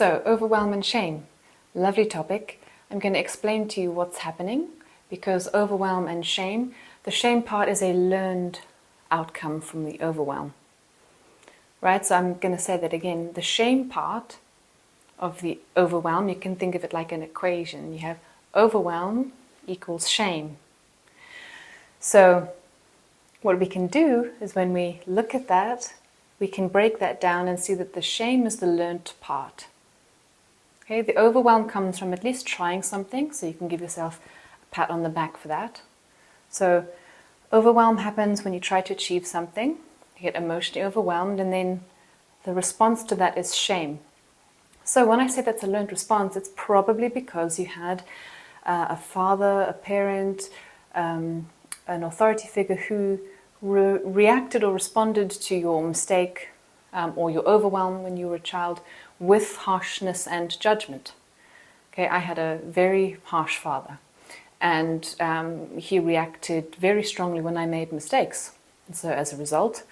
So, overwhelm and shame. Lovely topic. I'm going to explain to you what's happening, because overwhelm and shame, the shame part is a learned outcome from the overwhelm. Right? So I'm going to say that again. The shame part of the overwhelm, you can think of it like an equation. You have overwhelm equals shame. So what we can do is when we look at that, we can break that down and see that the shame is the learnt part. Okay, the overwhelm comes from at least trying something, so you can give yourself a pat on the back for that. So overwhelm happens when you try to achieve something, you get emotionally overwhelmed, and then the response to that is shame. So when I say that's a learned response, it's probably because you had a father, a parent, an authority figure who reacted or responded to your mistake or your overwhelm when you were a child with harshness and judgment. Okay, I had a very harsh father, and he reacted very strongly when I made mistakes. And so as a result,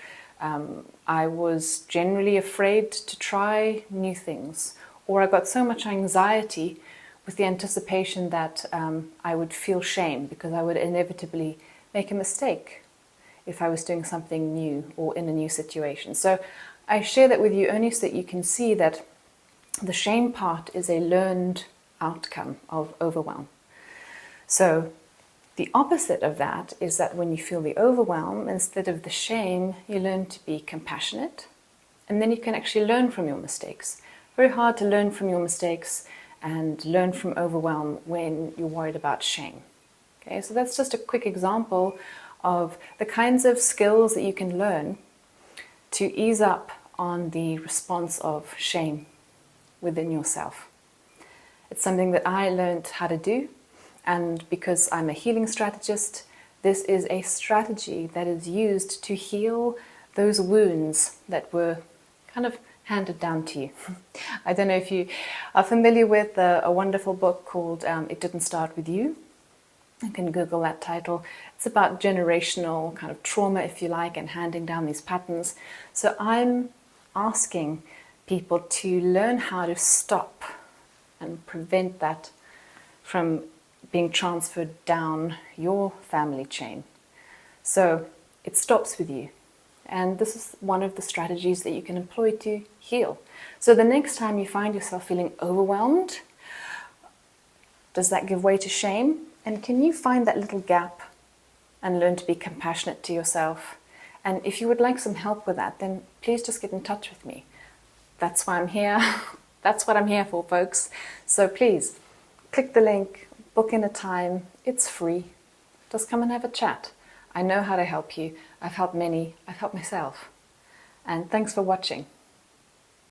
I was generally afraid to try new things, or I got so much anxiety with the anticipation that I would feel shame because I would inevitably make a mistake if I was doing something new or in a new situation. So I share that with you only so that you can see that the shame part is a learned outcome of overwhelm. So the opposite of that is that when you feel the overwhelm, instead of the shame, you learn to be compassionate, and then you can actually learn from your mistakes. Very hard to learn from your mistakes and learn from overwhelm when you're worried about shame. Okay, so that's just a quick example of the kinds of skills that you can learn to ease up on the response of shame within yourself. It's something that I learned how to do, and because I'm a healing strategist, this is a strategy that is used to heal those wounds that were kind of handed down to you. I don't know if you are familiar with a wonderful book called It Didn't Start With You. You can Google that title. It's about generational kind of trauma, if you like, and handing down these patterns. So I'm asking people to learn how to stop and prevent that from being transferred down your family chain. So it stops with you. And this is one of the strategies that you can employ to heal. So the next time you find yourself feeling overwhelmed, does that give way to shame? And can you find that little gap and learn to be compassionate to yourself? And if you would like some help with that, then please just get in touch with me. That's why I'm here. That's what I'm here for, folks. So please, click the link, book in a time. It's free. Just come and have a chat. I know how to help you. I've helped many. I've helped myself. And thanks for watching.